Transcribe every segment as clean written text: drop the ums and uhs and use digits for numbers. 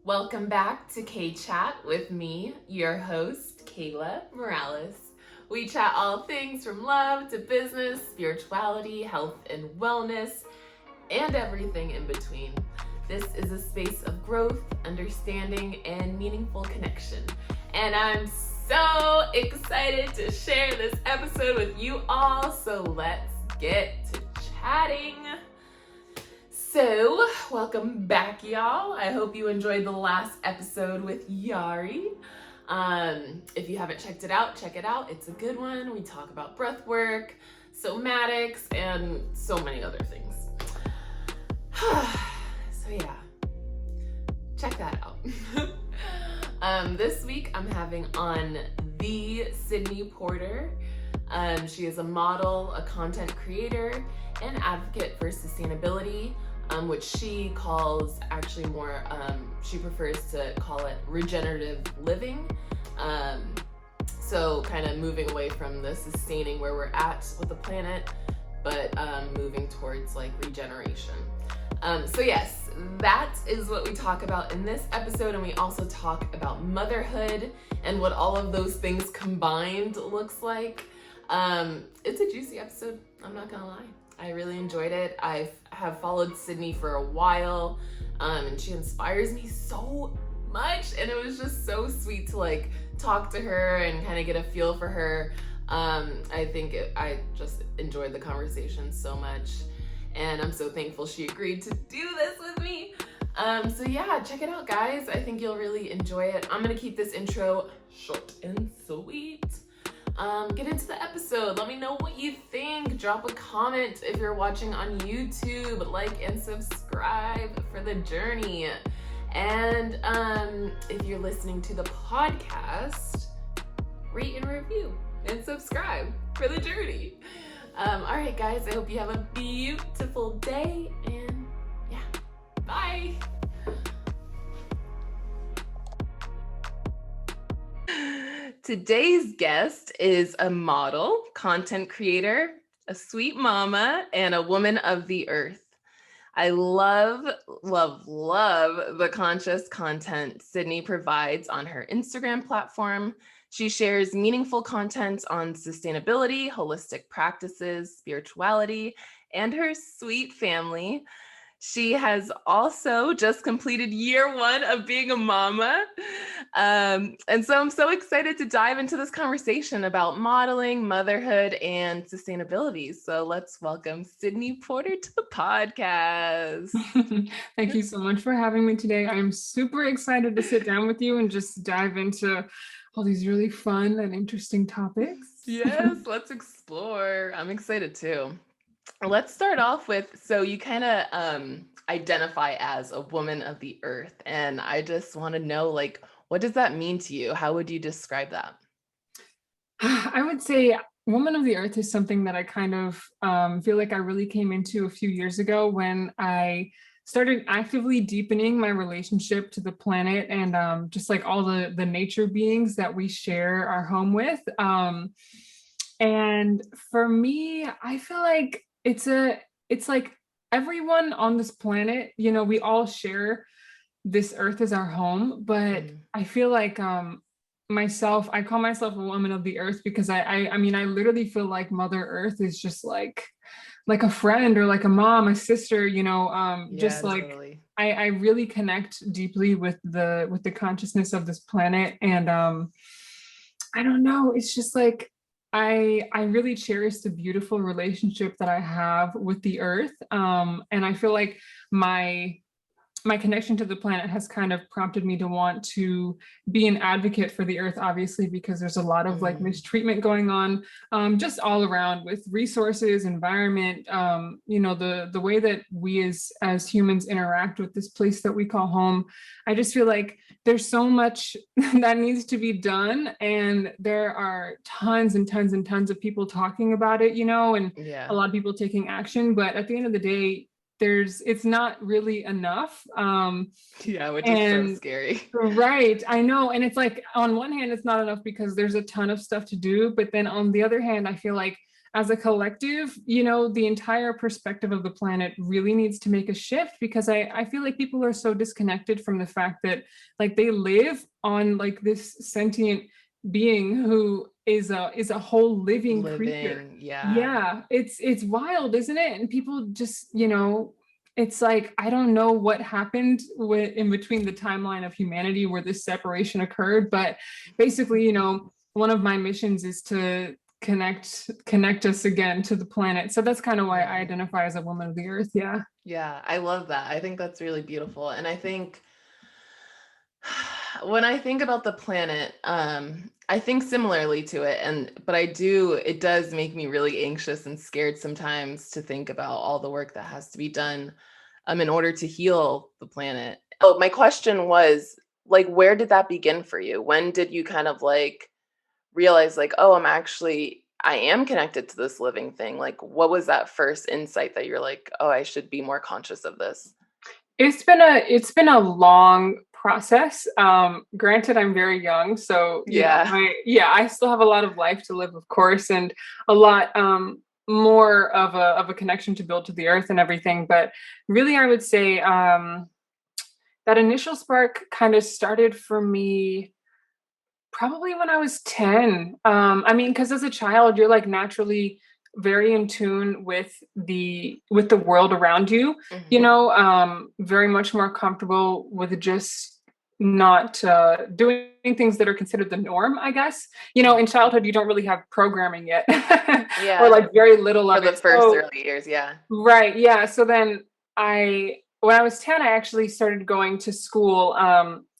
Welcome back to K-Chat with me, your host, Kayla Morales. We chat all things from love to business, spirituality, health and wellness, and everything in between. This is a space of growth, understanding, and meaningful connection. And I'm so excited to share this episode with you all, so let's get to chatting. So, welcome back, y'all. I hope you enjoyed the last episode with Yari. If you haven't checked it out, check it out. It's a good one. We talk about breath work, somatics, and so many other things. So yeah, check that out. This week I'm having on the Sydney Porter. She is a model, a content creator, and advocate for sustainability, which she calls actually more, she prefers to call it regenerative living. So kind of moving away from the sustaining where we're at with the planet, but moving towards like regeneration. So yes, that is what we talk about in this episode, and we also talk about motherhood and what all of those things combined looks like. It's a juicy episode, I'm not gonna lie. I really enjoyed it. I have followed Sydney for a while, and she inspires me so much, and it was just so sweet to like talk to her and kind of get a feel for her. I just enjoyed the conversation so much, and I'm so thankful she agreed to do this with me. So yeah, check it out, guys. I think you'll really enjoy it. I'm gonna keep this intro short and sweet. Get into the episode. Let me know what you think. Drop a comment if you're watching on YouTube. Like and subscribe for the journey. And if you're listening to the podcast, rate and review and subscribe for the journey. All right, guys, I hope you have a beautiful day, and yeah, bye. Today's guest is a model, content creator, a sweet mama, and a woman of the earth. I love the conscious content Sydney provides on her Instagram platform. She shares meaningful content on sustainability, holistic practices, spirituality, and her sweet family. She has also just completed year 1 of being a mama. And so I'm so excited to dive into this conversation about modeling, motherhood, and sustainability. So let's welcome Sydney Porter to the podcast. Thank you so much for having me today. I'm super excited to sit down with you and just dive into all these really fun and interesting topics. Yes, let's explore. I'm excited too. Let's start off with, so you kind of identify as a woman of the earth, and I just want to know, like, what does that mean to you? How would you describe that? I would say woman of the earth is something that I kind of feel like I really came into a few years ago when I started actively deepening my relationship to the planet and just like all the nature beings that we share our home with. And for me, I feel like it's like everyone on this planet, you know, we all share this earth as our home, but I feel like I call myself a woman of the earth because I mean, I literally feel like Mother Earth is just like a friend or like a mom, a sister, you know, just like totally. I really connect deeply with the consciousness of this planet. And I don't know, it's just like I really cherish the beautiful relationship that I have with the earth. And I feel like my connection to the planet has kind of prompted me to want to be an advocate for the earth, obviously, because there's a lot of like mistreatment going on just all around with resources, environment, you know, the way that we as humans interact with this place that we call home. I just feel like there's so much that needs to be done, and there are tons and tons and tons of people talking about it, you know, and a lot of people taking action, but at the end of the day, it's not really enough. Which is so scary. Right. I know. And it's like, on one hand, it's not enough because there's a ton of stuff to do. But then on the other hand, I feel like as a collective, the entire perspective of the planet really needs to make a shift, because I feel like people are so disconnected from the fact that like they live on like this sentient being who is a whole living creature. Living, yeah. Yeah, it's wild, isn't it? And people just, it's like I don't know what happened in between the timeline of humanity where this separation occurred, but basically, one of my missions is to connect us again to the planet. So that's kind of why I identify as a woman of the earth. Yeah. Yeah, I love that. I think that's really beautiful. And I think when I think about the planet, I think similarly to it, but it does make me really anxious and scared sometimes to think about all the work that has to be done in order to heal the planet. Oh, my question was like, where did that begin for you? When did you kind of like realize like, oh, I am connected to this living thing? Like, what was that first insight that you're like, oh, I should be more conscious of this? It's been a long process. Granted, I'm very young, so Yeah. I still have a lot of life to live, of course, and a lot more of a connection to build to the earth and everything. But really, I would say that initial spark kind of started for me probably when I was 10. I mean, because as a child, you're like naturally very in tune with the world around you, Hmm. very much more comfortable with just not doing things that are considered the norm, I guess. In childhood, you don't really have programming yet, or Yeah. like very little For of the it. first So early years, yeah. right. Yeah. So then when I was 10, I actually started going to school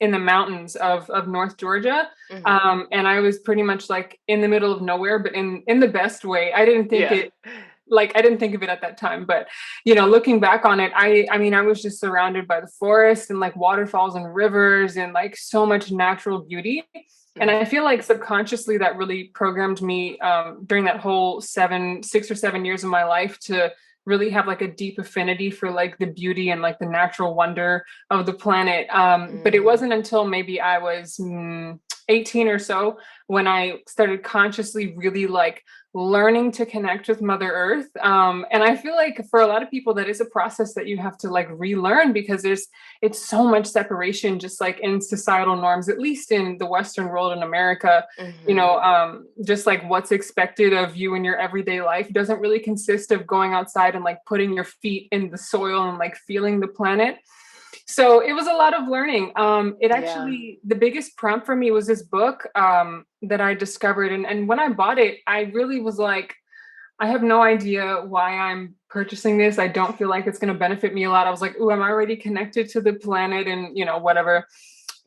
in the mountains of North Georgia. Hmm. And I was pretty much like in the middle of nowhere, but in the best way. Yeah. I didn't think of it at that time, but looking back on it, I mean, I was just surrounded by the forest and like waterfalls and rivers and like so much natural beauty. And Mhm. I feel like subconsciously that really programmed me during that whole 6 or 7 years of my life to really have like a deep affinity for like the beauty and like the natural wonder of the planet. But it Mm. wasn't until maybe I was 18 or so when I started consciously really like learning to connect with Mother Earth. And I feel like for a lot of people, that is a process that you have to like relearn, because it's so much separation just like in societal norms, at least in the Western world in America. Mhm. Just like what's expected of you in your everyday life doesn't really consist of going outside and like putting your feet in the soil and like feeling the planet. So it was a lot of learning. It Yeah. actually, the biggest prompt for me was this book that I discovered. And when I bought it, I really was like, I have no idea why I'm purchasing this. I don't feel like it's going to benefit me a lot. I was like, ooh, I'm already connected to the planet and, whatever.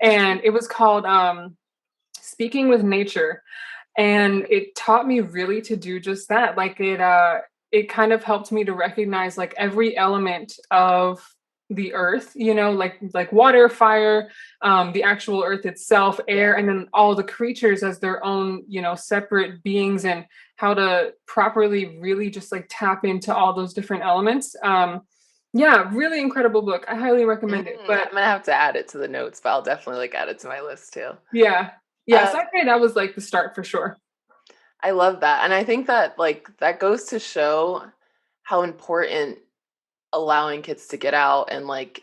And it was called Speaking with Nature. And it taught me really to do just that. Like it kind of helped me to recognize like every element of the earth, like water, fire, the actual earth itself, air, Yeah. and then all the creatures as their own, separate beings, and how to properly really just like tap into all those different elements. Yeah, really incredible book. I highly recommend it. I'm But gonna have to add it to the notes, but I'll definitely like add it to my list too. yeah, yeah, Um, so I'd say that was like the start for sure. I love that, and I think that like that goes to show how important allowing kids to get out and like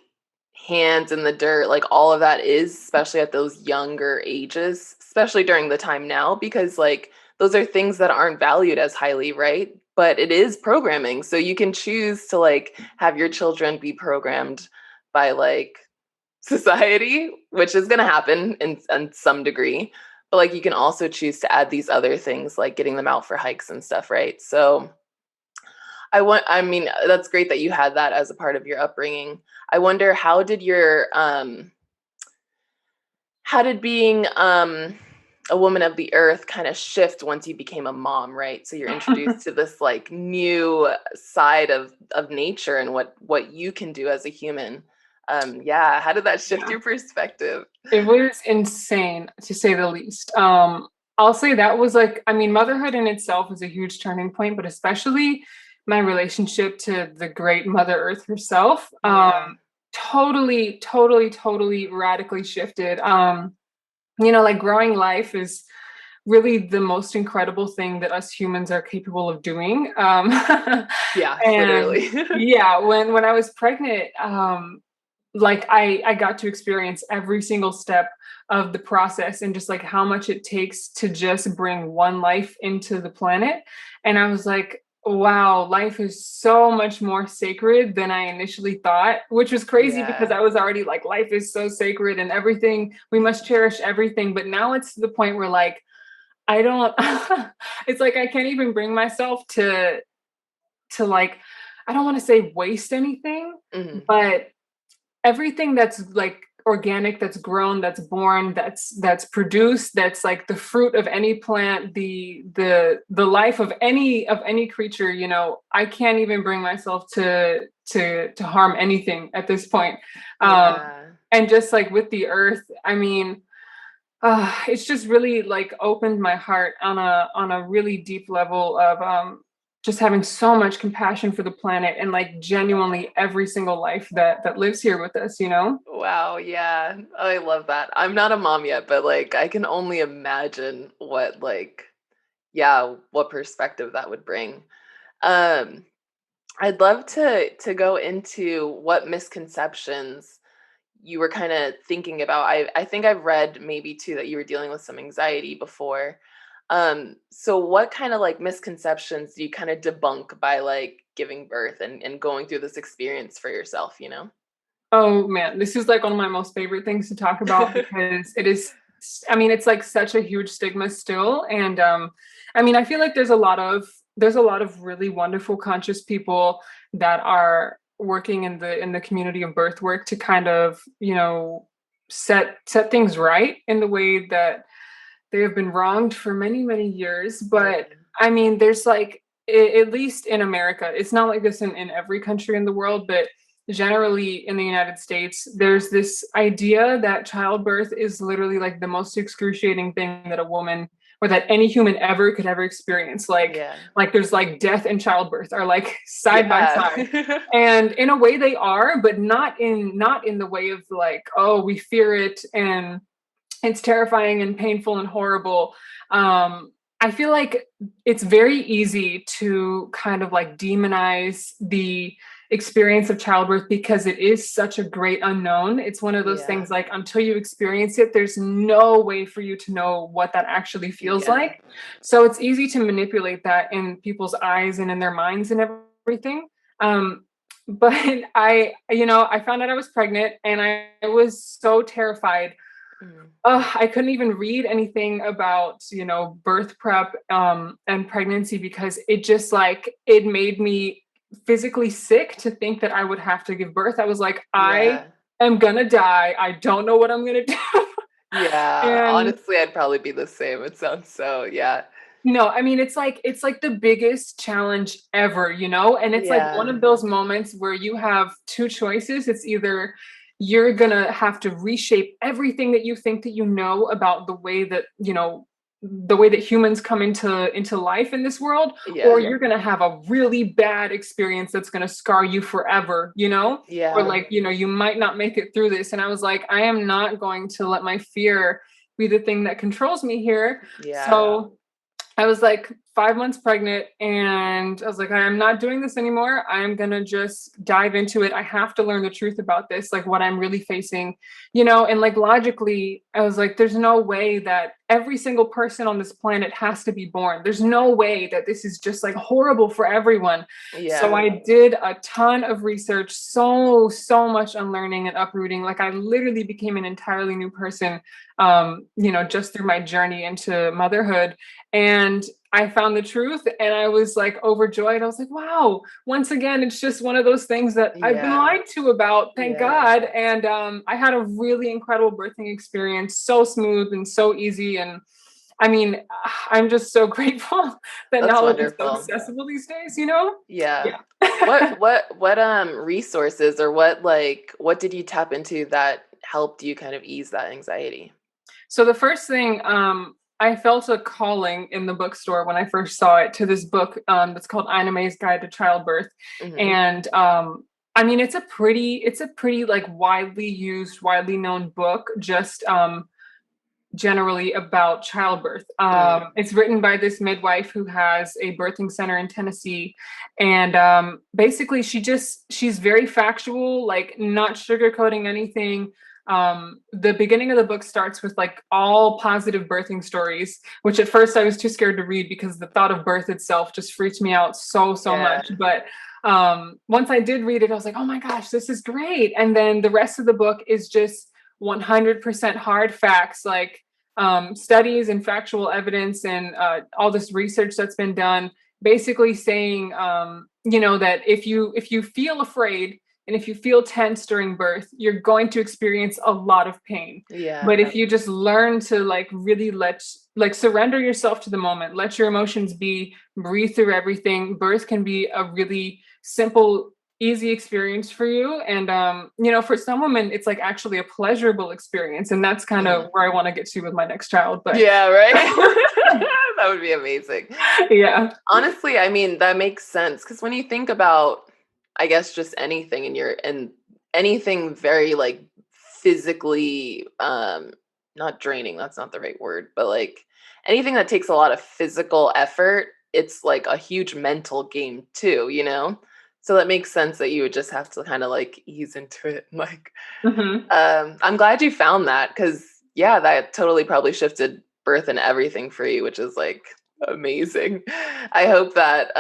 hands in the dirt, like all of that is, especially at those younger ages, especially during the time now, because like those are things that aren't valued as highly, right? But it is programming. So you can choose to like have your children be programmed by like society, which is going to happen in some degree. But like you can also choose to add these other things like getting them out for hikes and stuff, right? So I mean, that's great that you had that as a part of your upbringing. I wonder how did being a woman of the earth kind of shift once you became a mom, right? So you're introduced to this like new side of nature and what you can do as a human. Yeah, how did that shift Yeah. your perspective? It was insane, to say the least. I'll say that was like, I mean, motherhood in itself is a huge turning point, but especially my relationship to the great Mother Earth herself, Yeah. totally, totally, totally radically shifted. Like growing life is really the most incredible thing that us humans are capable of doing. Yeah, And literally. yeah, when I was pregnant, like I got to experience every single step of the process and just like how much it takes to just bring one life into the planet. And I was like, wow, life is so much more sacred than I initially thought, which was crazy because Yeah. I was already like, life is so sacred and everything, we must cherish everything. But now it's to the point where like, I don't, it's like I can't even bring myself to like, I don't want to say waste anything, Hmm. but everything that's like organic, that's grown, that's born, that's produced, that's like the fruit of any plant, the life of any creature, you know, I can't even bring myself to harm anything at this point. um Yeah. and just like with the earth, I mean, it's just really like opened my heart on a really deep level of just having so much compassion for the planet and like genuinely every single life that lives here with us, you know? Wow, yeah. I love that. I'm not a mom yet, but like I can only imagine what like yeah, what perspective that would bring. Um I'd love to go into what misconceptions you were kind of thinking about. I think I've read maybe too that you were dealing with some anxiety before. So what kind of like misconceptions do you kind of debunk by like giving birth and going through this experience for yourself, you know? Oh man, this is like one of my most favorite things to talk about because it is, I mean, it's like such a huge stigma still. And I mean, I feel like there's a lot of really wonderful conscious people that are working in the community of birth work to kind of, you know, set things right in the way that they have been wronged for many, many years. Yeah. But I mean, there's like, at least in America, it's not like this in every country in the world, but generally in the United States, there's this idea that childbirth is literally like the most excruciating thing that a woman or that any human ever could ever experience. Yeah. Like there's like death and childbirth are like side by Yeah. side. And in a way they are, but not in the way of like, oh, we fear it and it's terrifying and painful and horrible. I feel like it's very easy to kind of like demonize the experience of childbirth because it is such a great unknown. It's one of those Yeah. things like until you experience it, there's no way for you to know what that actually feels Yeah. like. So it's easy to manipulate that in people's eyes and in their minds and everything. Um, but you know, I found out I was pregnant and I was so terrified. Mm. I couldn't even read anything about, you know, birth prep and pregnancy because it just like it made me physically sick to think that I would have to give birth. I was like, I Yeah. am gonna die. I don't know what I'm gonna do. Yeah. And Honestly, I'd probably be the same. It sounds so, yeah. no, I mean it's like the biggest challenge ever, you know? And it's like one Yeah. of those moments where you have two choices. It's either you're gonna have to reshape everything that you think that you know about the way that, you know, the way that humans come into life in this world, or Yeah. you're gonna have a really bad experience that's gonna scar you forever, you know? Or Yeah. like, you know, you might not make it through this. And I was like, I am not going to let my fear be the thing that controls me here. Yeah. So I was like 5 months pregnant and I was like, I'm not doing this anymore. I'm going to just dive into it. I have to learn the truth about this, like what I'm really facing, you know, and like logically, I was like, there's no way that every single person on this planet has to be born. There's no way that this is just like horrible for everyone. So Yeah. I did a ton of research, so much unlearning and uprooting. Like I literally became an entirely new person, you know, just through my journey into motherhood. And I found the truth and I was like overjoyed. I was like, wow, once again, it's just one of those things that I've been Yeah. lied to about, thank Yeah. God. And I had a really incredible birthing experience, so smooth and so easy. And I mean, I'm just so grateful that That's knowledge is so wonderful. accessible these days, you know? Yeah. Yeah. What resources or what did you tap into that helped you kind of ease that anxiety? So the first thing, I felt a calling in the bookstore when I first saw it to this book that's called Iname's Guide to Childbirth. Hmm. And I mean, it's a pretty like widely used, widely known book, just generally about childbirth. It's written by this midwife who has a birthing center in Tennessee. And basically she's very factual, like not sugarcoating anything. The beginning of the book starts with like all positive birthing stories, which at first I was too scared to read because the thought of birth itself just freaked me out so much. But once I did read it, I was like, oh my gosh, this is great. And then the rest of the book is just 100% hard facts, like studies and factual evidence and all this research that's been done, basically saying, that if you feel afraid and if you feel tense during birth, you're going to experience a lot of pain. Yeah. But if you just learn to like really surrender yourself to the moment, let your emotions be, breathe through everything, birth can be a really simple, easy experience for you. And for some women it's like actually a pleasurable experience, and that's kind of where I want to get to with my next child. But yeah, right. That would be amazing. Yeah, honestly, I mean, that makes sense, because when you think about, I guess, just anything and anything very like physically not draining, that's not the right word, but like anything that takes a lot of physical effort, it's like a huge mental game too, So that makes sense that you would just have to kind of like ease into it. Like, I'm glad you found that, because yeah, that totally probably shifted birth and everything for you, which is like amazing. I hope that,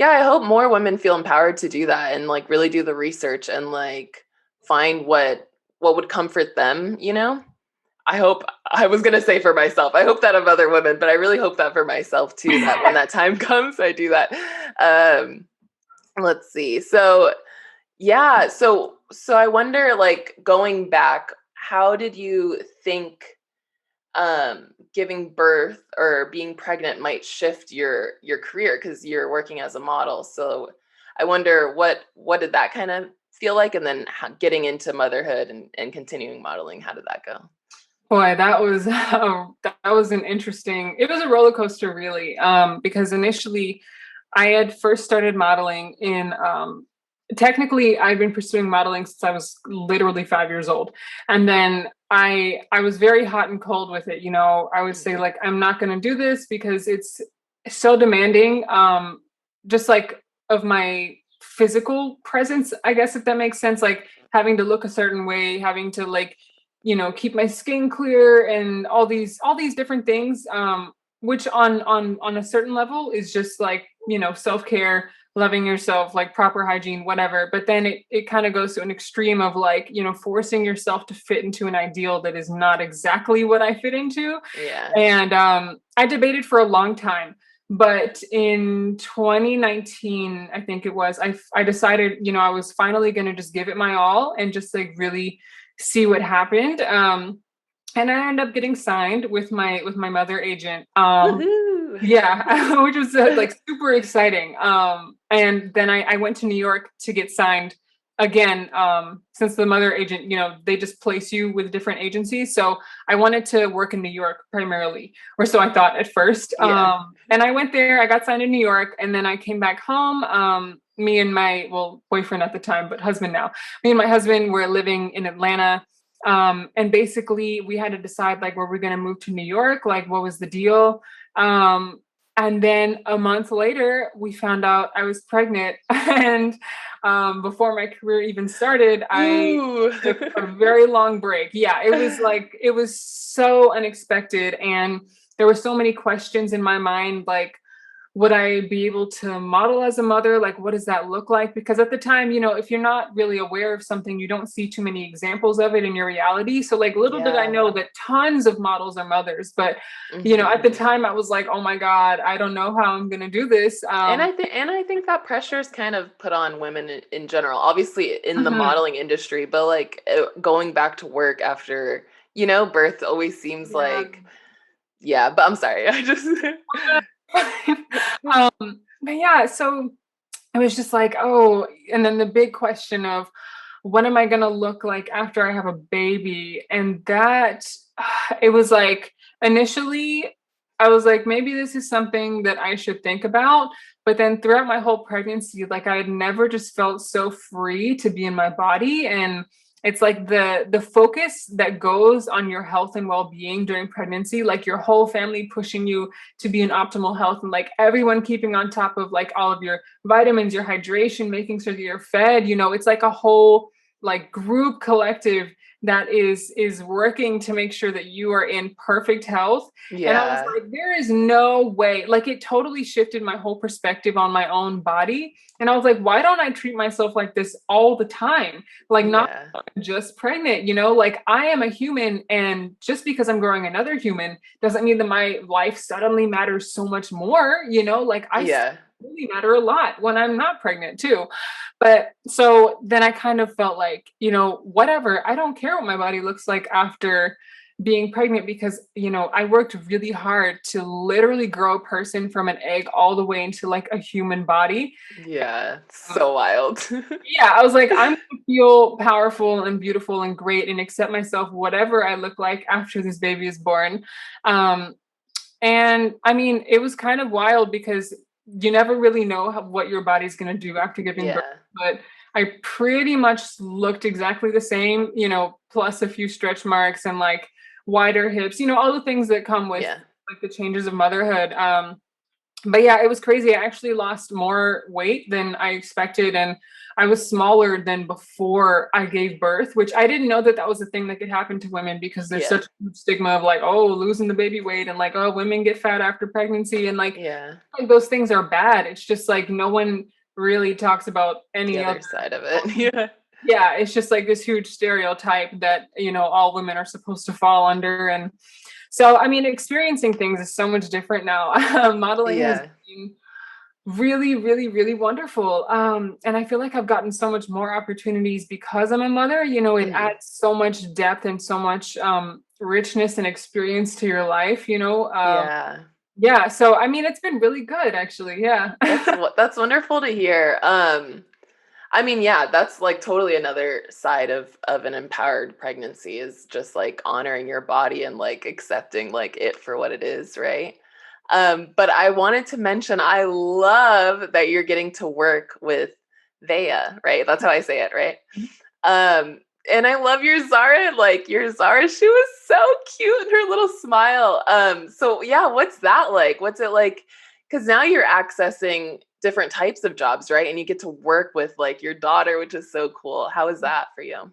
I hope more women feel empowered to do that and like really do the research and like find what would comfort them, I hope, I was going to say for myself, I hope that of other women, but I really hope that for myself too, that when that time comes, I do that. Let's see. So, yeah. So I wonder, like, going back, how did you think giving birth or being pregnant might shift your career, because you're working as a model? So I wonder what did that kind of feel like, and then getting into motherhood and continuing modeling, how did that go? Boy, that was it was a roller coaster, really, because initially I had first started modeling in technically I'd been pursuing modeling since I was literally 5 years old. And then I was very hot and cold with it. I would say like, I'm not going to do this because it's so demanding, just like of my physical presence, I guess, if that makes sense, like having to look a certain way, having to like, keep my skin clear and all these different things, which on a certain level is just like, self-care, loving yourself, like proper hygiene, whatever. But then it kind of goes to an extreme of like, forcing yourself to fit into an ideal that is not exactly what I fit into. Yeah. And I debated for a long time. But in 2019, I think it was, I decided, I was finally going to just give it my all and just like really see what happened. And I ended up getting signed with my mother agent. Yeah, which was like super exciting. And then I went to New York to get signed again, since the mother agent, they just place you with different agencies. So I wanted to work in New York primarily, or so I thought at first. Yeah. And I went there, I got signed in New York, and then I came back home. Me and my, boyfriend at the time, but husband now, me and my husband were living in Atlanta. And basically we had to decide like, were we going to move to New York? Like, what was the deal? And then a month later, we found out I was pregnant. And before my career even started, I took a very long break. Yeah, it was so unexpected. And there were so many questions in my mind, like, would I be able to model as a mother? Like, what does that look like? Because at the time, if you're not really aware of something, you don't see too many examples of it in your reality. So like, little did I know that tons of models are mothers. But, at the time I was like, oh my God, I don't know how I'm going to do this. And I think that pressure is kind of put on women in general, obviously in the modeling industry, but like going back to work after, birth always seems like, but I'm sorry. I just, but yeah, so I was just like, oh, and then the big question of what am I going to look like after I have a baby? And that it was like, initially I was like, maybe this is something that I should think about. But then throughout my whole pregnancy, like I had never just felt so free to be in my body. And it's like the focus that goes on your health and well-being during pregnancy, like your whole family pushing you to be in optimal health, and like everyone keeping on top of like all of your vitamins, your hydration, making sure that you're fed, it's like a whole like group collective that is working to make sure that you are in perfect health. And I was Yeah. like, there is no way. Like, it totally shifted my whole perspective on my own body. And I was like, why don't I treat myself like this all the time? Like, not Yeah. just pregnant, like I am a human, and just because I'm growing another human doesn't mean that my life suddenly matters so much more. Like I Yeah. really matter a lot when I'm not pregnant too. But so then I kind of felt like, whatever, I don't care what my body looks like after being pregnant, because, I worked really hard to literally grow a person from an egg all the way into like a human body. Yeah. So wild. Yeah, I was like, I'm gonna feel powerful and beautiful and great and accept myself, whatever I look like after this baby is born. And I mean, it was kind of wild because you never really know what your body's going to do after giving birth. Yeah. But I pretty much looked exactly the same, plus a few stretch marks and like wider hips, all the things that come with Yeah. like the changes of motherhood. But yeah, it was crazy. I actually lost more weight than I expected, and I was smaller than before I gave birth, which I didn't know that that was a thing that could happen to women, because there's Yeah. such a stigma of like, oh, losing the baby weight, and like, oh, women get fat after pregnancy, and like Yeah. those things are bad. It's just like no one really talks about The any other other. side of it. Yeah. Yeah, it's just like this huge stereotype that, all women are supposed to fall under. And so, I mean, experiencing things is so much different now. Modeling has Yeah. been really, really, really wonderful. And I feel like I've gotten so much more opportunities because I'm a mother. It Mhm. adds so much depth and so much richness and experience to your life, Yeah. Yeah. So, I mean, it's been really good, actually. Yeah. That's wonderful to hear. I mean, yeah, that's like totally another side of an empowered pregnancy, is just like honoring your body and like accepting like it for what it is, right? But I wanted to mention, I love that you're getting to work with Vea, right? That's how I say it, right? And I love your Zara, she was so cute and her little smile. So yeah, what's that like? What's it like? Because now you're accessing different types of jobs, right? And you get to work with like your daughter, which is so cool. How is that for you?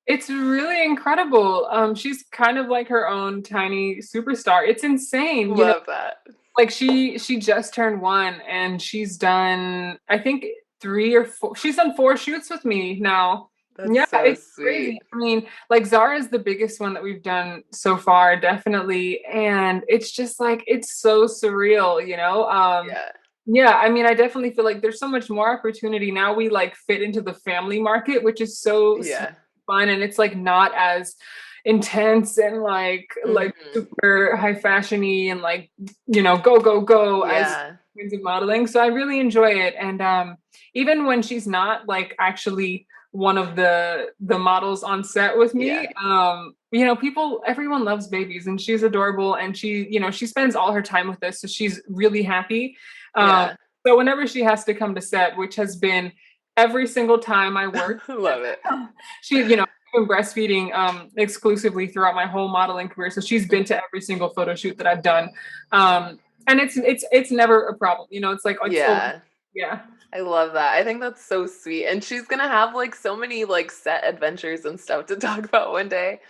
It's really incredible. She's kind of like her own tiny superstar. It's insane. Love that. Like she just turned 1, and she's done, I think, 3 or 4. She's done 4 shoots with me now. That's Yeah, so it's crazy. sweet. I mean, like Zara is the biggest one that we've done so far, definitely. And it's just like, it's so surreal. Yeah. Yeah, I mean, I definitely feel like there's so much more opportunity now. We like fit into the family market, which is so Yeah. fun, and it's like not as intense and like Hmm. super high fashiony and like go go go as Yeah. kinds of modeling. So I really enjoy it. And even when she's not like actually one of the models on set with Yeah. me, everyone loves babies, and she's adorable, and she spends all her time with us, so she's really happy. um Yeah. so whenever she has to come to set, which has been every single time I work, Love it. she been breastfeeding exclusively throughout my whole modeling career, so she's been to every single photo shoot that I've done. And it's never a problem. It's like it's always, Yeah. yeah. I love that. I think that's so sweet. And she's gonna have like so many like set adventures and stuff to talk about one day.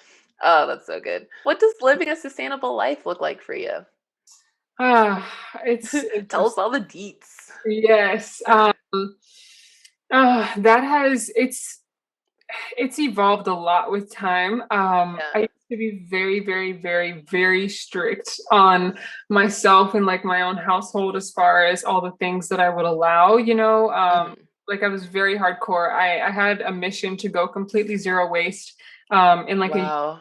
Oh, that's so good. What does living a sustainable life look like for you? uh it's Tell us all the deets. yes. That has it's evolved a lot with time. I Yeah. used to be very, very, very, very strict on myself and like my own household as far as all the things that I would allow. Mhm. Like I was very hardcore. I had a mission to go completely zero waste in like a Wow.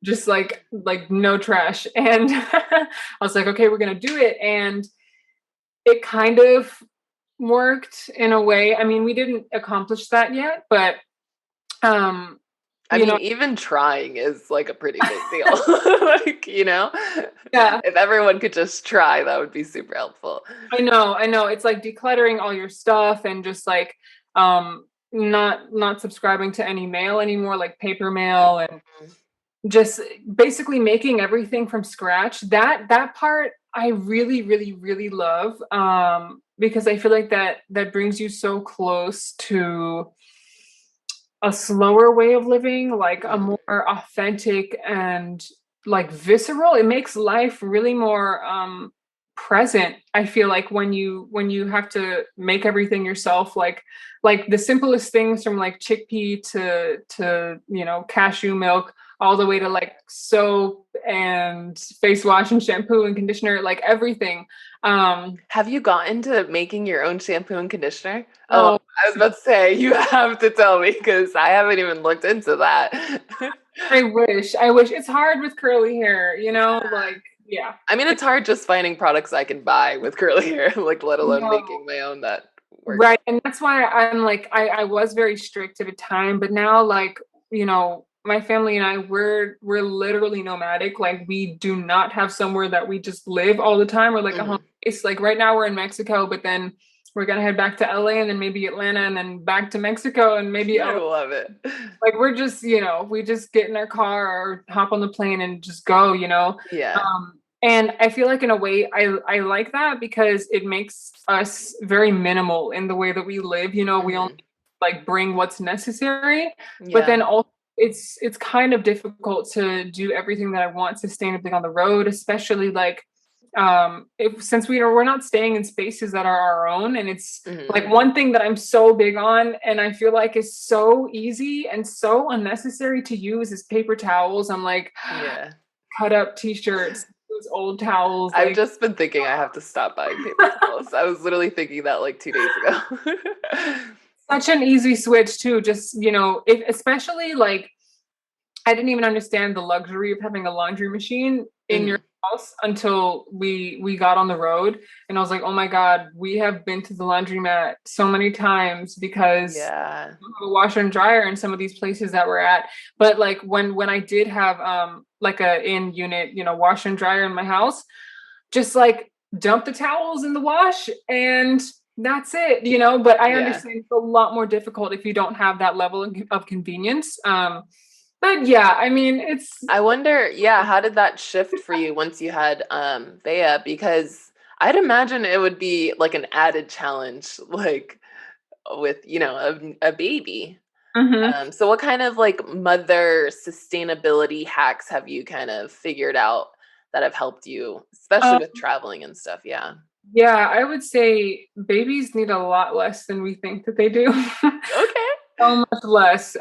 just like no trash. And I was like, okay, we're gonna do it. And it kind of worked in a way. I mean, we didn't accomplish that yet, but um, I you mean, know, even trying is like a pretty big deal. Like, yeah. if everyone could just try, that would be super helpful. I know. It's like decluttering all your stuff and just like not subscribing to any mail anymore, like paper mail, and Mhm. just basically making everything from scratch. That part I really, really, really love, because I feel like that brings you so close to a slower way of living, like a Mhm. more authentic and like visceral. It makes life really more present. I feel like when you have to make everything yourself, like the simplest things from like chickpea to cashew milk, all the way to like soap and face wash and shampoo and conditioner, like everything. Have you gotten to making your own shampoo and conditioner? Oh, Oh, I was about to say, you have to tell me because I haven't even looked into that. I wish it's hard with curly hair, like, yeah. I mean, it's hard just finding products I can buy with curly hair, like let alone No, making my own that works. right. And that's why I'm like, I was very strict at a time, but now, like, my family and I, we're literally nomadic. Like, we do not have somewhere that we just live all the time, or like a home Mhm. base. Like right now we're in Mexico, but then we're gonna head back to LA and then maybe Atlanta and then back to Mexico and maybe I LA. love it. Like we're just, we just get in our car or hop on the plane and just go. Yeah. And I feel like in a way I like that because it makes us very minimal in the way that we live. We only Mhm. like bring what's necessary, but Yeah. then also it's kind of difficult to do everything that I want sustainably on the road, especially like if since we're not staying in spaces that are our own. And it's Mhm. like one thing that I'm so big on and I feel like is so easy and so unnecessary to use is paper towels. I'm like, Yeah. cut up t-shirts, those old towels, I've like just been thinking I have to stop buying paper towels. I was literally thinking that like 2 days ago. such an easy switch too. Just, if especially like I didn't even understand the luxury of having a laundry machine in your Mhm. house until we got on the road. And I was like, oh my God, we have been to the laundromat so many times because Yeah. we have a washer and dryer in some of these places that we're at. But like when I did have like a in unit, washer and dryer in my house, just like dump the towels in the wash and that's it. But I Yeah. understand it's a lot more difficult if you don't have that level of convenience. But yeah, I mean, it's I wonder, yeah, how did that shift for you once you had Bea? Because I'd imagine it would be like an added challenge, like with, a baby. mhm. So what kind of like mother sustainability hacks have you kind of figured out that have helped you, especially Um, with traveling and stuff? Yeah. yeah, I would say babies need a lot less than we think that they do. Okay. So much less.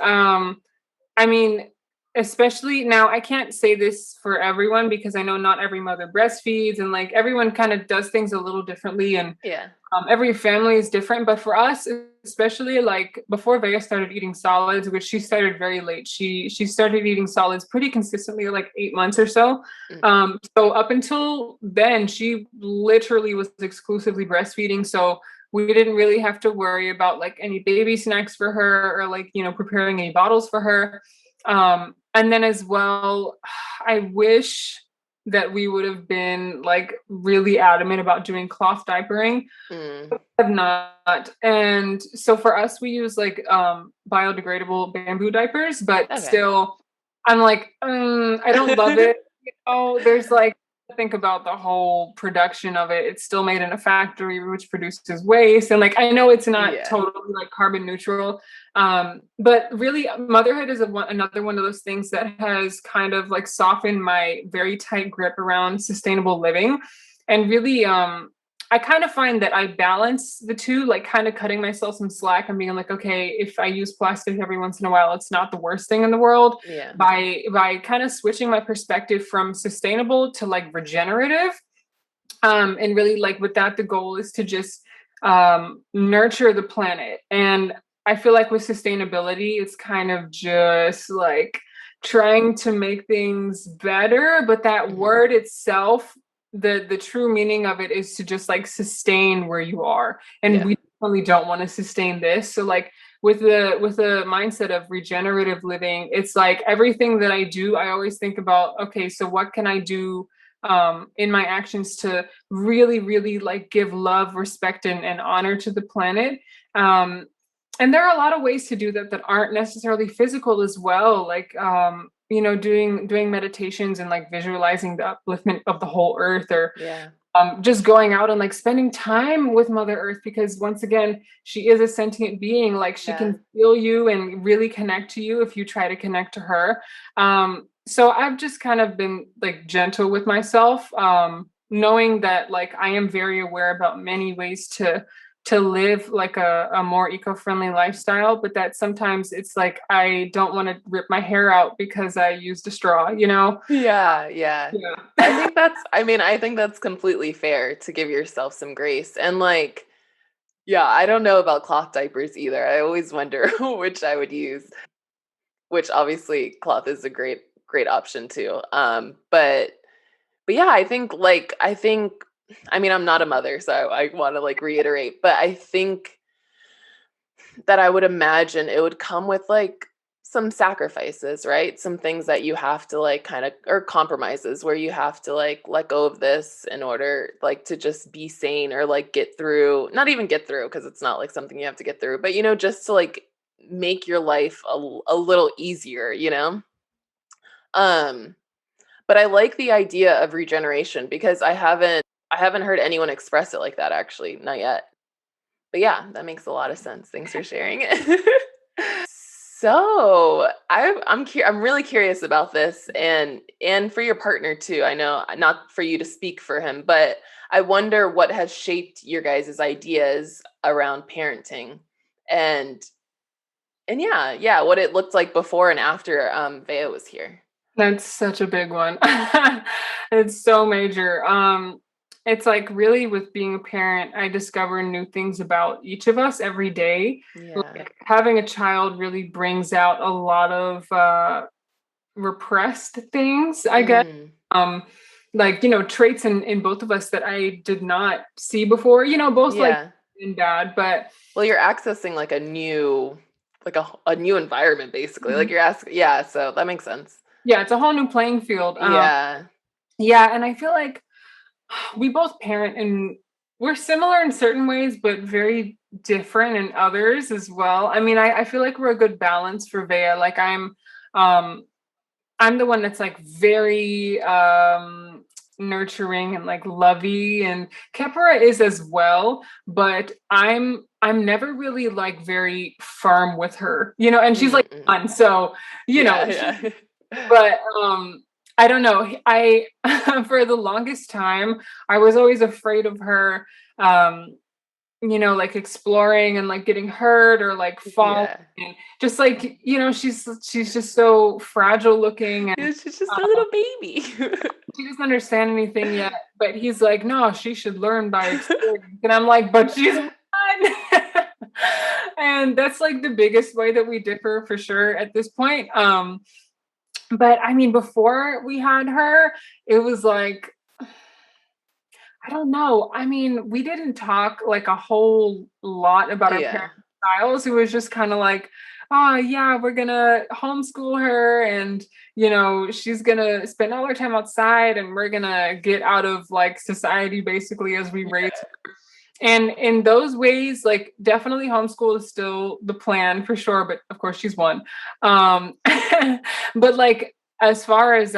I mean, especially now, I can't say this for everyone because I know not every mother breastfeeds and like everyone kind of does things a little differently. And Yeah. every family is different. But for us, especially like before Vega started eating solids, which she started very late, she started eating solids pretty consistently, like 8 months or so. Mm. So up until then, she literally was exclusively breastfeeding. So we didn't really have to worry about like any baby snacks for her or like preparing any bottles for her. And then as well, I wish that we would have been like really adamant about doing cloth diapering. Mm. Have not. And so for us, we use like biodegradable bamboo diapers, but Okay. still, I'm like, I don't love it. There's like, think about the whole production of it. It's still made in a factory, which produces waste. And like, I know it's not Yeah. totally like carbon neutral. But really, motherhood is another one of those things that has kind of like softened my very tight grip around sustainable living. And really, I kind of find that I balance the two, like kind of cutting myself some slack and being like, okay, if I use plastic every once in a while, it's not the worst thing in the world. Yeah. By kind of switching my perspective from sustainable to like regenerative. And really like with that, the goal is to just nurture the planet. And I feel like with sustainability, it's kind of just like trying to make things better, but that Mhm. word itself, the true meaning of it is to just like sustain where you are. And Yeah. we definitely don't want to sustain this. So like with the mindset of regenerative living, it's like everything that I do, I always think about, okay, so what can I do in my actions to really, really like give love, respect, and honor to the planet. Um, And there are a lot of ways to do that that aren't necessarily physical as well. Like, doing meditations and like visualizing the upliftment of the whole earth, or Yeah. just going out and like spending time with Mother Earth, because once again, she is a sentient being. Like, she Yeah. can feel you and really connect to you if you try to connect to her. So I've just kind of been like gentle with myself, knowing that like I am very aware about many ways to live like a more eco-friendly lifestyle, but that sometimes it's like I don't want to rip my hair out because I used a straw, you know? Yeah, yeah. Yeah. I think that's completely fair to give yourself some grace. And like, yeah, I don't know about cloth diapers either. I always wonder which I would use, which obviously cloth is a great option too. But yeah, I mean, I'm not a mother, so I want to like reiterate, but I think that I would imagine it would come with like some sacrifices, right? Some things that you have to like kind of, or compromises where you have to like let go of this in order like to just be sane, or like get through, not even get through because it's not like something you have to get through, but just to like make your life a little easier, you know? Um, but I like the idea of regeneration because I haven't heard anyone express it like that, actually, not yet. But yeah, that makes a lot of sense. Thanks for sharing it. So I'm really curious about this, and for your partner too. I know not for you to speak for him, but I wonder what has shaped your guys' ideas around parenting, and yeah, what it looked like before and after Vea was here. That's such a big one. It's so major. It's like really with being a parent, I discover new things about each of us every day. Yeah. Like having a child really brings out a lot of repressed things, I guess. Mm, Um, like, traits in both of us that I did not see before, both like yeah. and dad, but Well, you're accessing like a new environment basically. Like you're asking, yeah, so that makes sense. yeah, it's a whole new playing field. Yeah. Yeah, and I feel like we both parent and we're similar in certain ways, but very different in others as well. I mean, I feel like we're a good balance for Vea. Like um I'm the one that's like very nurturing and like lovey, and Kepra is as well, but I'm never really like very firm with her, and she's like Mm-mm. fun. So, Yeah, she, yeah. but I don't know. I for the longest time I was always afraid of her, um like exploring and like getting hurt or like falling, Yeah. and just like, she's just so fragile looking, and Yeah, she's just a little baby. she doesn't understand anything yet. But he's like, no, she should learn by experience, and I'm like, but she's one. And that's like the biggest way that we differ for sure at this point. But I mean, before we had her, it was like, I don't know. I mean, we didn't talk like a whole lot about our Yeah. parent styles. It was just kind of like, oh yeah, we're gonna homeschool her, and she's gonna spend all her time outside, and we're gonna get out of like society basically as we raise Yeah. her. And in those ways, like definitely homeschool is still the plan for sure, but of course she's one. But like as far as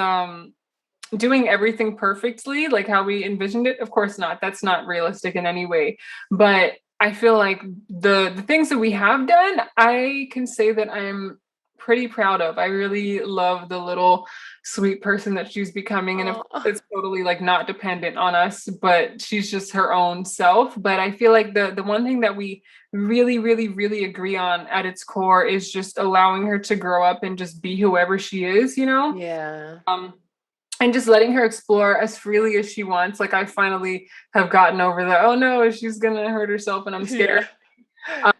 doing everything perfectly like how we envisioned it, of course not. That's not realistic in any way. But I feel like the things that we have done, I can say that I'm pretty proud of. I really love the little sweet person that she's becoming, and of course Oh, it's totally like not dependent on us, but she's just her own self. But I feel like the one thing that we really really really agree on at its core is just allowing her to grow up and just be whoever she is, yeah. um and just letting her explore as freely as she wants. Like I finally have gotten over the, oh no, she's gonna hurt herself and I'm scared. Yeah.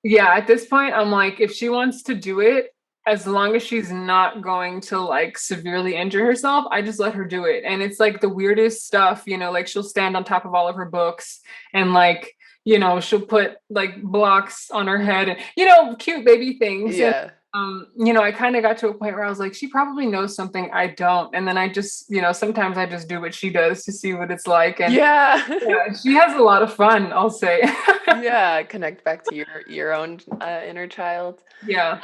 Yeah, at this point, I'm like, if she wants to do it, as long as she's not going to like severely injure herself, I just let her do it. And it's like the weirdest stuff, like she'll stand on top of all of her books and like, she'll put like blocks on her head and, cute baby things. And Yeah. I kind of got to a point where I was like, she probably knows something I don't. And then I just, sometimes I just do what she does to see what it's like. And Yeah. yeah, she has a lot of fun, I'll say. Yeah, connect back to your own inner child. Yeah.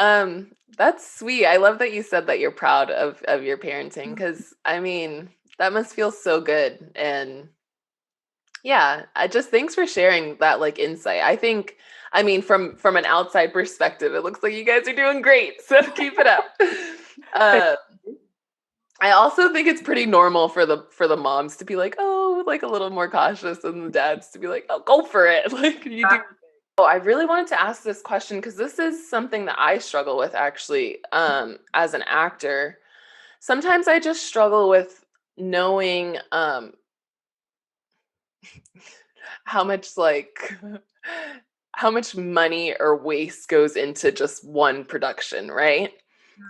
That's sweet. I love that you said that you're proud of your parenting, because I mean, that must feel so good. And yeah, I just thanks for sharing that like insight. I mean, from an outside perspective, it looks like you guys are doing great. So keep it up. Uh, I also think it's pretty normal for the moms to be like, oh, like a little more cautious, and the dads to be like, oh, go for it. Like you do. Oh, I really wanted to ask this question because this is something that I struggle with actually, as an actor. Sometimes I just struggle with knowing how much like how much money or waste goes into just one production, right?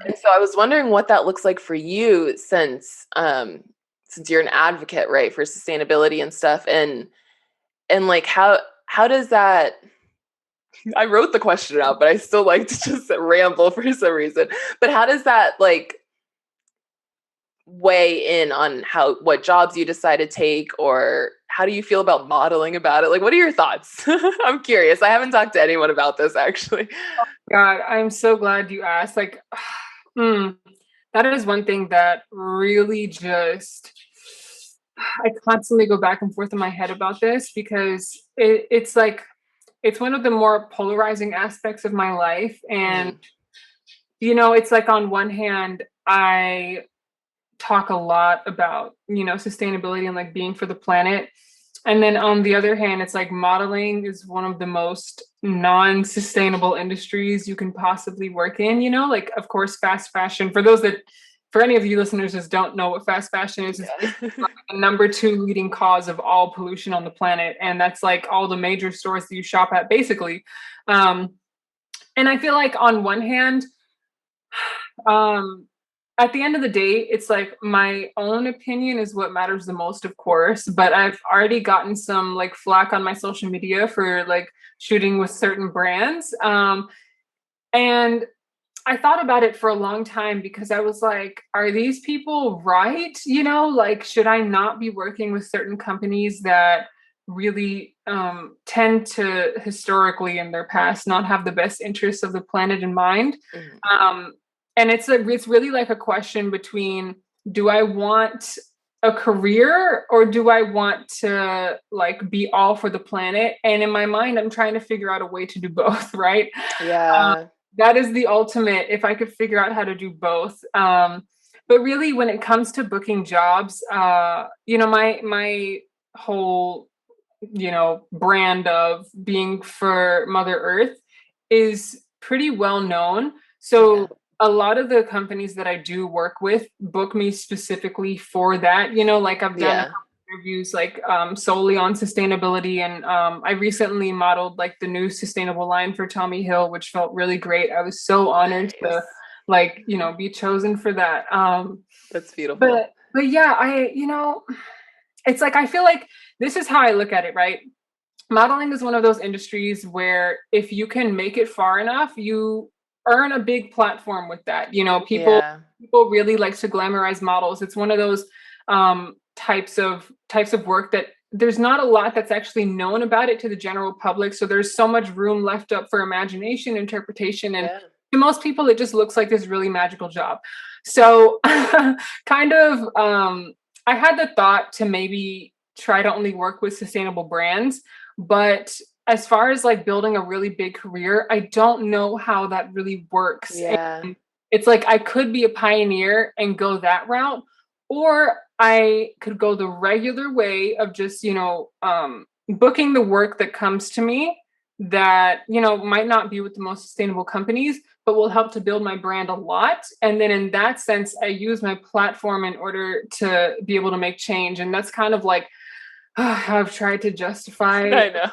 And so I was wondering what that looks like for you, since you're an advocate, right, for sustainability and stuff, and like how does that I wrote the question out, but I still like to just ramble for some reason. But how does that like weigh in on what jobs you decide to take, or how do you feel about modeling about it? Like, what are your thoughts? I'm curious. I haven't talked to anyone about this actually. God, I'm so glad you asked. Like, that is one thing that really just I constantly go back and forth in my head about this because it's like it's one of the more polarizing aspects of my life. And it's like on one hand, I talk a lot about, sustainability and like being for the planet. And then on the other hand, it's like modeling is one of the most non-sustainable industries you can possibly work in, like of course, fast fashion. For any of you listeners that don't know what fast fashion is, it's like the number 2 leading cause of all pollution on the planet. And that's like all the major stores that you shop at, basically. And I feel like on one hand, at the end of the day, it's like my own opinion is what matters the most, of course, but I've already gotten some like flack on my social media for like shooting with certain brands. And I thought about it for a long time because I was like, are these people right? Like, should I not be working with certain companies that really tend to historically in their past not have the best interests of the planet in mind? And it's really like a question between, do I want a career or do I want to like be all for the planet? And in my mind, I'm trying to figure out a way to do both, right? Yeah. That is the ultimate, if I could figure out how to do both. But really, when it comes to booking jobs, my whole, brand of being for Mother Earth is pretty well known. So a lot of the companies that I do work with book me specifically for that. Like I've done a couple interviews like solely on sustainability, and I recently modeled like the new sustainable line for Tommy Hill, which felt really great. I was so honored to like be chosen for that. That's beautiful. But yeah, it's like I feel like this is how I look at it, right? Modeling is one of those industries where if you can make it far enough, you earn a big platform with that. People really like to glamorize models. It's one of those types of work that there's not a lot that's actually known about it to the general public. So there's so much room left up for imagination, interpretation, and to most people, it just looks like this really magical job. So kind of, I had the thought to maybe try to only work with sustainable brands, but as far as like building a really big career, I don't know how that really works. And it's like I could be a pioneer and go that route, or I could go the regular way of just, booking the work that comes to me that, might not be with the most sustainable companies, but will help to build my brand a lot. And then in that sense, I use my platform in order to be able to make change. And that's kind of like, I've tried to justify. I know.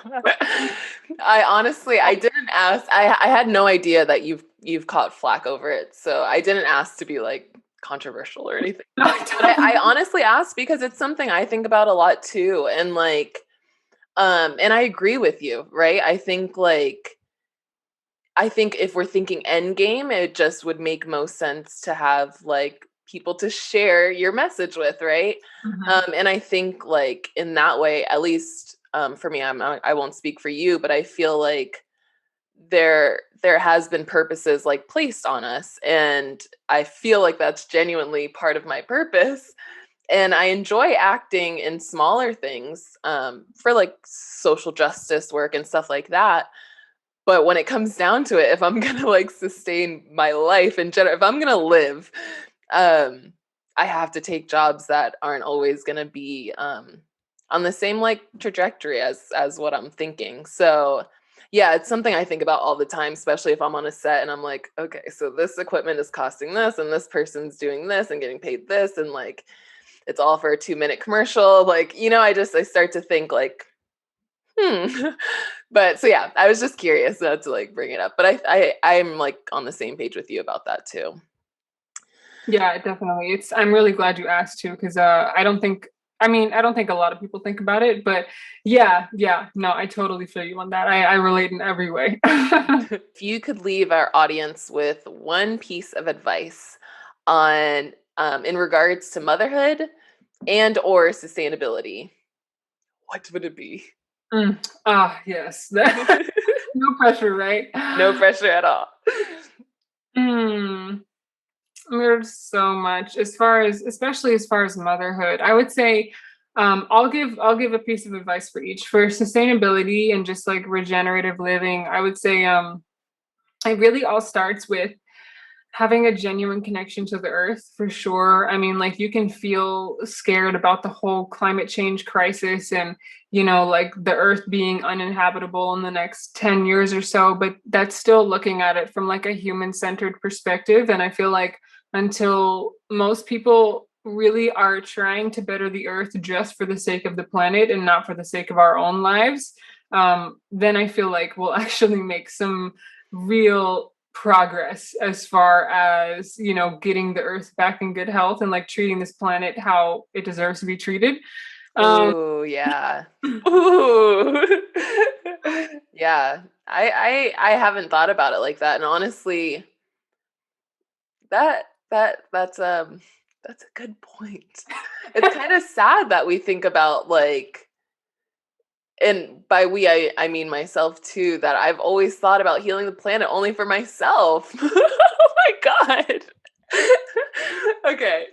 I honestly, I didn't ask. I had no idea that you've caught flack over it. So I didn't ask to be like controversial or anything. But I honestly asked because it's something I think about a lot too. And like, and I agree with you, right? I think like I think if we're thinking end game, it just would make most sense to have like people to share your message with, right? And I think like in that way, at least for me, I won't speak for you, but I feel like there has been purposes like placed on us, and I feel like that's genuinely part of my purpose. And I enjoy acting in smaller things for like social justice work and stuff like that. But when it comes down to it, if I'm gonna like sustain my life in general, if I'm gonna live, I have to take jobs that aren't always gonna be on the same like trajectory as what I'm thinking. So yeah, it's something I think about all the time, especially if I'm on a set and I'm like, okay, so this equipment is costing this, and this person's doing this and getting paid this, and like it's all for a 2-minute commercial. Like, I start to think like, But so yeah, I was just curious to like bring it up. But I'm like on the same page with you about that too. Yeah, definitely. I'm really glad you asked too, because I don't think a lot of people think about it, but yeah, no, I totally feel you on that. I relate in every way. If you could leave our audience with one piece of advice on in regards to motherhood and or sustainability, what would it be? Yes. No pressure, right? No pressure at all. There's so much especially as far as motherhood. I would say I'll give a piece of advice for each. For sustainability and just like regenerative living, I would say it really all starts with having a genuine connection to the earth, for sure. I mean, like, you can feel scared about the whole climate change crisis and, like the earth being uninhabitable in the next 10 years or so, but that's still looking at it from like a human centered perspective. And I feel like until most people really are trying to better the earth just for the sake of the planet and not for the sake of our own lives, then I feel like we'll actually make some real progress as far as getting the earth back in good health and like treating this planet how it deserves to be treated. Oh yeah. Ooh. Yeah. I haven't thought about it like that, and honestly, that's a good point. It's kind of sad that we think about like, and by we I mean myself too, that I've always thought about healing the planet only for myself. Oh my god. Okay.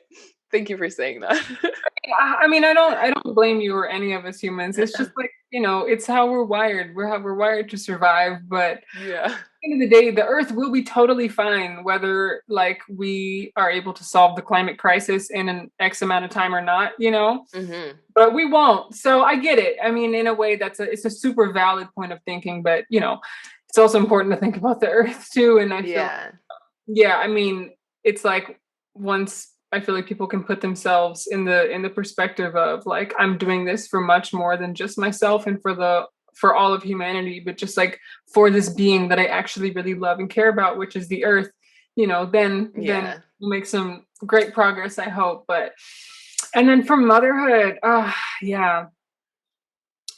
Thank you for saying that. I mean, I don't blame you or any of us humans. It's just like, it's how we're wired. We're wired to survive, but Yeah. at the end of the day, the earth will be totally fine whether like we are able to solve the climate crisis in an X amount of time or not, Mm-hmm. but we won't. So I get it. I mean, in a way, it's a super valid point of thinking, but it's also important to think about the earth too. And I feel, Yeah. yeah, I mean, it's like, once I feel like people can put themselves in the perspective of like, I'm doing this for much more than just myself and for all of humanity, but just like for this being that I actually really love and care about, which is the earth, then we'll make some great progress, I hope. And then for motherhood, yeah,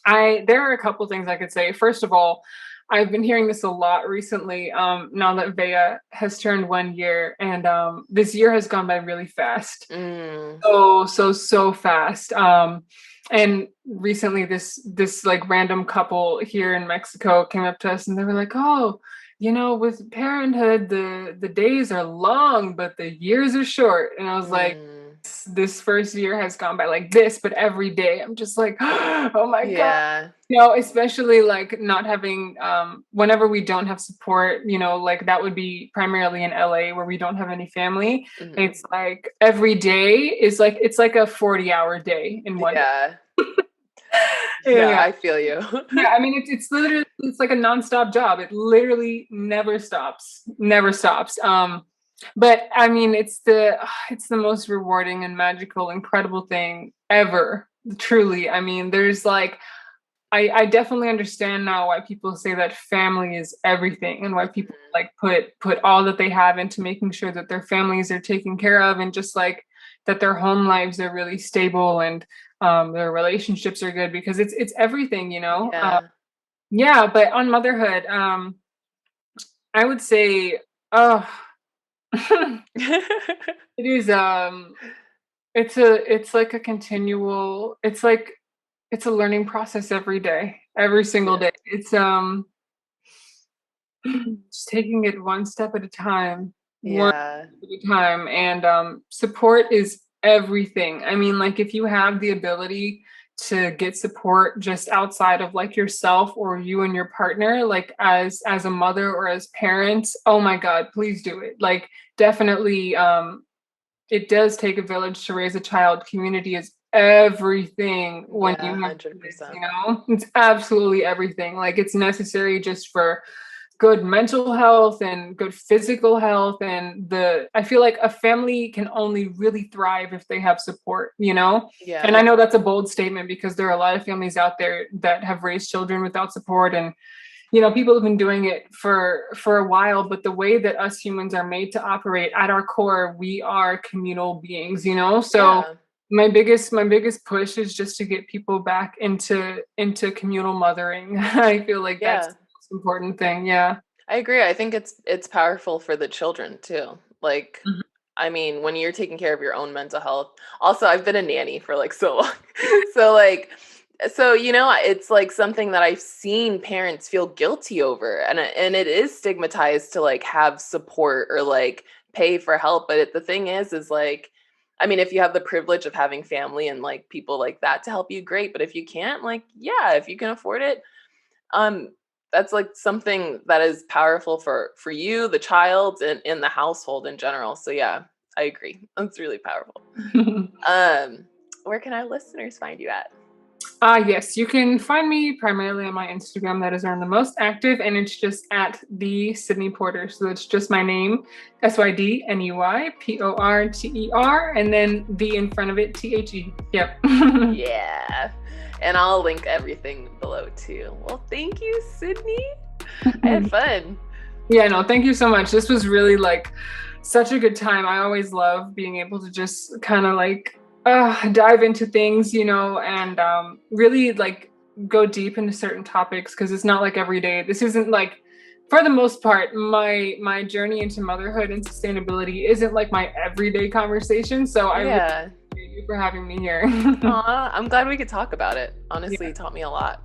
there are a couple things I could say. First of all, I've been hearing this a lot recently. Now that Vea has turned 1 year, and this year has gone by really fast. So fast. And recently, this like random couple here in Mexico came up to us, and they were like, "Oh, with parenthood, the days are long, but the years are short." And I was like, this first year has gone by like this, but every day I'm just like, oh my God. Especially like not having, whenever we don't have support, like that would be primarily in LA where we don't have any family. Mm-hmm. It's like every day is like, it's like a 40-hour day in one day. Yeah, I feel you. Yeah, I mean, it's literally, it's like a nonstop job. It literally never stops. But I mean, it's the most rewarding and magical, incredible thing ever. Truly. I mean, there's like, I definitely understand now why people say that family is everything, and why people like put all that they have into making sure that their families are taken care of, and just like that their home lives are really stable, and their relationships are good, because it's everything. Yeah. But on motherhood, I would say, oh, it is, it's like a continual, it's a learning process every day, every single Yeah. day. It's, just taking it one step at a time, one Yeah. step at a time. And support is everything. I mean, like if you have the ability to get support just outside of like yourself or you and your partner, like as a mother or as parents, oh my God, please do it. Like definitely it does take a village to raise a child. Community is everything when Yeah, you have kids, 100%. you know? It's absolutely everything. Like it's necessary just for good mental health and good physical health. And I feel like a family can only really thrive if they have support, you know? And Yeah. I know that's a bold statement because there are a lot of families out there that have raised children without support. And you know, people have been doing it for a while, but the way that us humans are made to operate, at our core, we are communal beings, you know? So Yeah. my biggest push is just to get people back into communal mothering. I feel like that's Yeah. the most important thing. Yeah. I agree. I think it's powerful for the children too. Like, Mhm. I mean, when you're taking care of your own mental health. Also, I've been a nanny for like so long. So like it's like something that I've seen parents feel guilty over, and it is stigmatized to like have support or like pay for help, but the thing is like, I mean, if you have the privilege of having family and like people like that to help you, great, but if you can't, like, yeah, if you can afford it, um that's like something that is powerful for you, the child, and in the household in general. So yeah, I agree. That's really powerful. um where can our listeners find you at? Yes, you can find me primarily on my Instagram. That is where I'm the most active, and it's just at the Sydney Porter. So it's just my name, SYDNEYPORTER, and then the in front of it, THE. Yep. Yeah, and I'll link everything below too. Well, thank you, Sydney. I had fun. Yeah, no, thank you so much. This was really like such a good time. I always love being able to just kind of like dive into things, you know, and really like go deep into certain topics because it's not like every day. This isn't like, for the most part, my journey into motherhood and sustainability isn't like my everyday conversation. So I really Yeah. appreciate you for having me here. Aw, I'm glad we could talk about it. Honestly, Yeah. it taught me a lot.